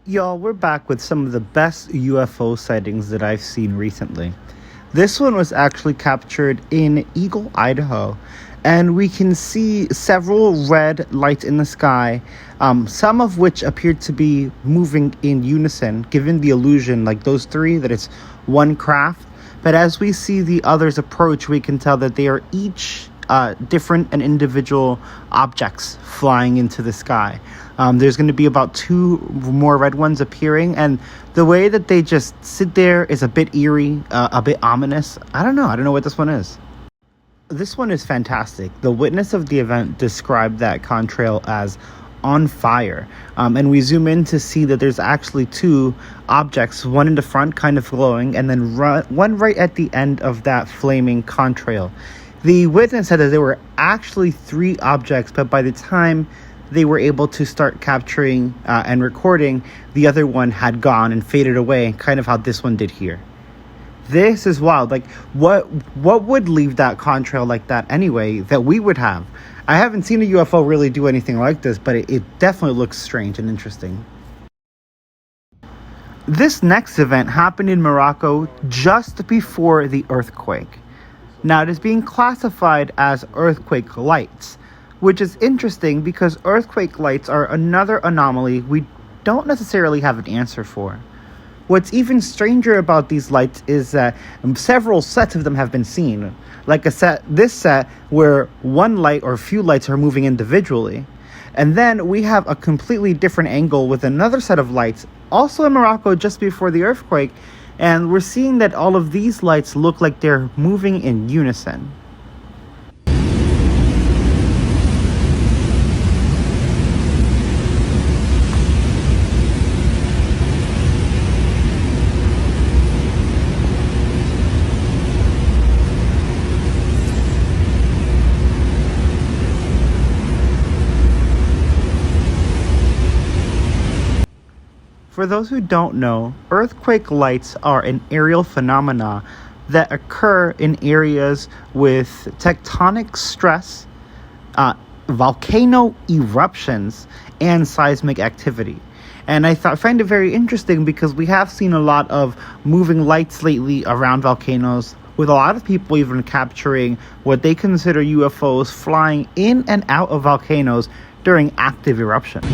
Y'all, we're back with some of the best UFO sightings that I've seen recently. This one was actually captured in Eagle, Idaho, and we can see several red lights in the sky, some of which appeared to be moving in unison, giving the illusion, like those three, that it's one craft. But as we see the others approach, we can tell that they are each different and individual objects flying into the sky. There's going to be about two more red ones appearing, and the way that they just sit there is a bit eerie, a bit ominous. I don't know what this one is. This one is fantastic. The witness of the event described that contrail as on fire, and we zoom in to see that there's actually two objects, one in the front kind of glowing, and then one right at the end of that flaming contrail. The witness said that there were actually three objects, but by the time they were able to start capturing and recording, the other one had gone and faded away, kind of how this one did here. This is wild. Like, what would leave that contrail like that anyway, that we would have? I haven't seen a UFO really do anything like this, but it definitely looks strange and interesting. This next event happened in Morocco just before the earthquake. Now, it is being classified as earthquake lights, which is interesting because earthquake lights are another anomaly we don't necessarily have an answer for. What's even stranger about these lights is that several sets of them have been seen, like this set where one light or a few lights are moving individually. And then we have a completely different angle with another set of lights, also in Morocco just before the earthquake, and we're seeing that all of these lights look like they're moving in unison. For those who don't know, earthquake lights are an aerial phenomena that occur in areas with tectonic stress, volcano eruptions, and seismic activity. And I find it very interesting because we have seen a lot of moving lights lately around volcanoes, with a lot of people even capturing what they consider UFOs flying in and out of volcanoes during active eruptions.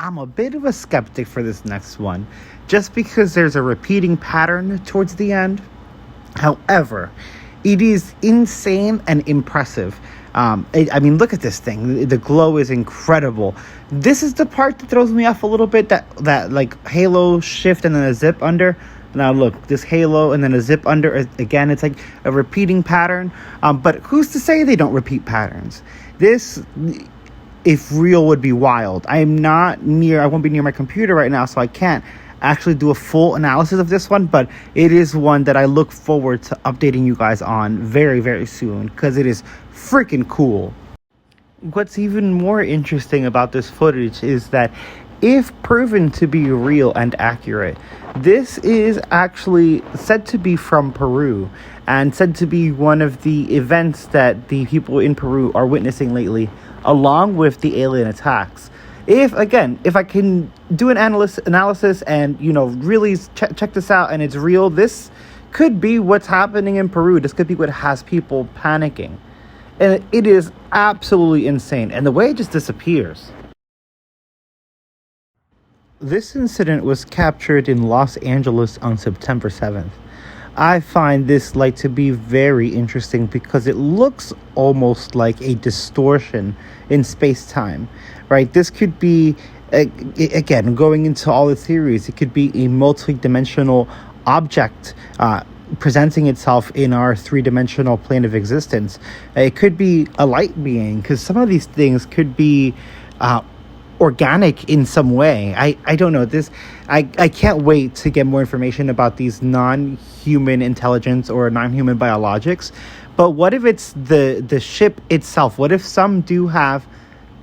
I'm a bit of a skeptic for this next one, just because there's a repeating pattern towards the end. However, it is insane and impressive. I mean, look at this thing. The glow is incredible. This is the part that throws me off a little bit, that like halo shift and then a zip under. Now look, this halo and then a zip under, again, it's like a repeating pattern. But who's to say they don't repeat patterns? This, if real, would be wild. I won't be near my computer right now, so I can't actually do a full analysis of this one, but it is one that I look forward to updating you guys on very, very soon, because it is freaking cool. What's even more interesting about this footage is that if proven to be real and accurate, this is actually said to be from Peru and said to be one of the events that the people in Peru are witnessing lately, along with the alien attacks. If I can do an analysis and, really check this out and it's real, this could be what's happening in Peru. This could be what has people panicking. And it is absolutely insane. And the way it just disappears. This incident was captured in Los Angeles on September 7th. I find this light to be very interesting because it looks almost like a distortion in space-time, right? This could be, again, going into all the theories, it could be a multi-dimensional object presenting itself in our three-dimensional plane of existence. It could be a light being, because some of these things could be organic in some way. I don't know this. I can't wait to get more information about these non-human intelligence or non-human biologics. But what if it's the ship itself? What if some do have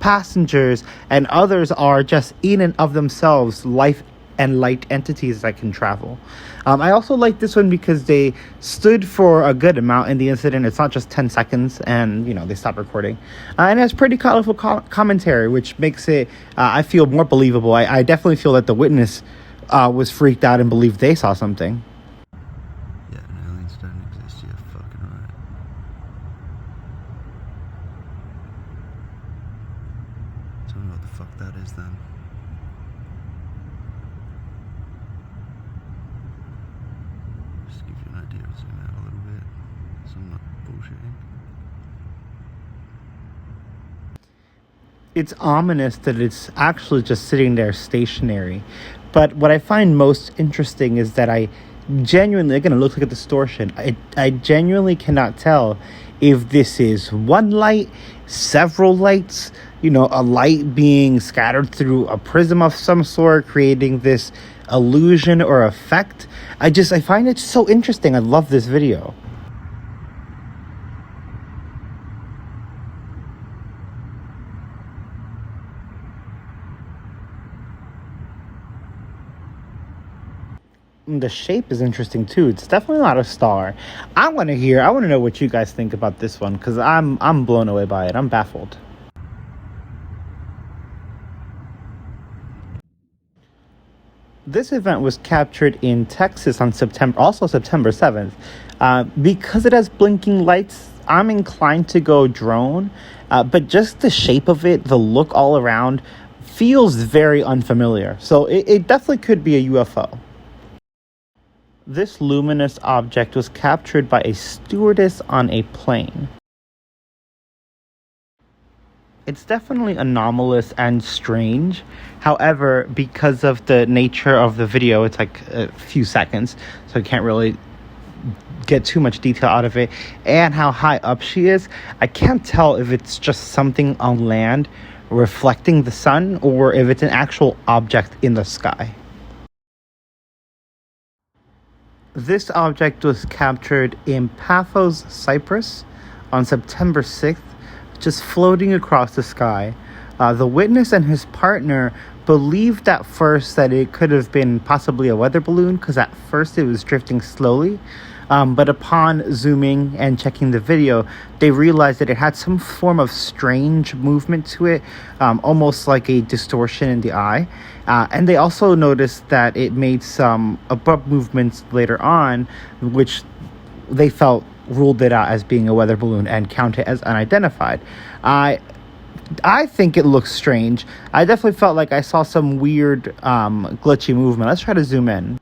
passengers, and others are just in and of themselves life and light entities that can travel. I also like this one because they stood for a good amount in the incident. It's not just 10 seconds and, they stopped recording. And it has pretty colorful commentary, which makes it, I feel, more believable. I definitely feel that the witness was freaked out and believed they saw something. Yeah, an aliens don't exist, you're fucking right. Tell me what the fuck that is then. Just to give you an idea, I'll zoom out a little bit so I'm not bullshitting. It's ominous that it's actually just sitting there stationary. But what I find most interesting is that I genuinely, again, it looks like a distortion. I genuinely cannot tell if this is one light, several lights, a light being scattered through a prism of some sort, creating this illusion or effect. I find it so interesting. I love this video. The shape is interesting too. It's definitely not a star. I want to know what you guys think about this one, because I'm blown away by it. I'm baffled. This event was captured in Texas on September 7th. Because it has blinking lights, I'm inclined to go drone, but just the shape of it, the look all around, feels very unfamiliar. So it definitely could be a UFO. This luminous object was captured by a stewardess on a plane. It's definitely anomalous and strange. However, because of the nature of the video, it's like a few seconds, so I can't really get too much detail out of it, and how high up she is, I can't tell if it's just something on land reflecting the sun or if it's an actual object in the sky. This object was captured in Paphos, Cyprus on September 6th, just floating across the sky. The witness and his partner believed at first that it could have been possibly a weather balloon, because at first it was drifting slowly. But upon zooming and checking the video, they realized that it had some form of strange movement to it, almost like a distortion in the eye. And they also noticed that it made some abrupt movements later on, which they felt ruled it out as being a weather balloon and counted as unidentified. I think it looks strange. I definitely felt like I saw some weird glitchy movement. Let's try to zoom in.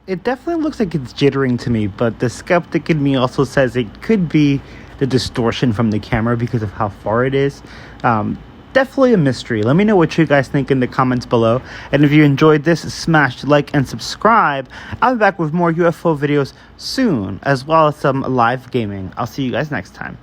It definitely looks like it's jittering to me, but the skeptic in me also says it could be the distortion from the camera because of how far it is. Definitely a mystery. Let me know what you guys think in the comments below. And if you enjoyed this, smash like and subscribe. I'll be back with more UFO videos soon, as well as some live gaming. I'll see you guys next time.